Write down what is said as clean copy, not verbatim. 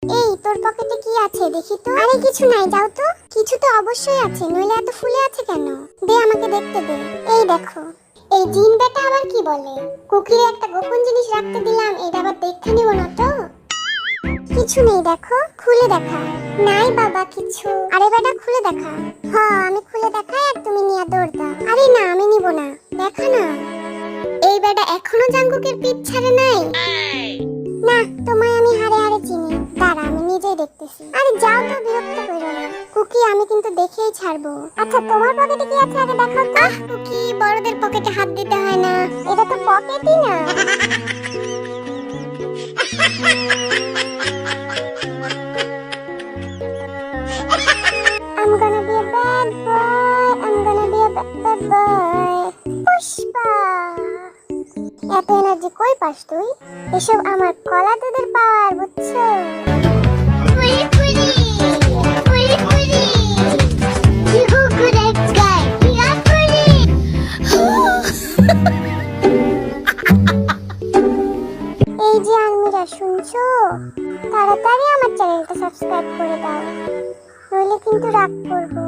এই তোর পকেটে কি আছে দেখি তো। আরে কিছু নাই, যাও তো। কিছু তো অবশ্যই আছে, নইলে এত ফুলে আছে কেন? দে আমাকে দেখতে দে। এই দেখো। এই জিন বেটা আবার কি বলে? কুকির একটা গোপন জিনিস রাখতে দিলাম, এটা আবার দেখতে নিব না তো? কিছু নেই, দেখো খুলে দেখা। নাই বাবা কিছু। আরে বেটা খুলে দেখা। হ্যাঁ আমি খুলে দেখাই আর তুমি নিয়ে দৌড় দাও। আরে না আমি নিব না, দেখা না। এই বেটা এখনো জাঙ্কুকের পিঠ ছাড়ে নাই। না তোমায় আমি হারে হারে চিনি, দাঁড়া আমি নিজেই দেখতেছি। আরে যাও তো, বিরক্ত করো না। কুকি আমি কিন্তু দেখেই ছাড়বো। আচ্ছা তোমার পকেটে কি আছে আগে দেখাও তো। কুকি বড়দের পকেটে হাত দিতে হয় না, এটা তো পকেটই না। I'm gonna be a bad boy. I'm gonna be a bad boy. Pushpa, এত এনার্জি কই পাস তুই? এসব আমার কলা দুধের পাওয়ার, বুঝছো? Puri Puri Puri Puri you good at guy you are Puri. এই যে আলমিরা শুনছো, তাড়াতাড়ি আমার চ্যানেলটা সাবস্ক্রাইব করে দাও, নইলে কিন্তু রাগ করবো।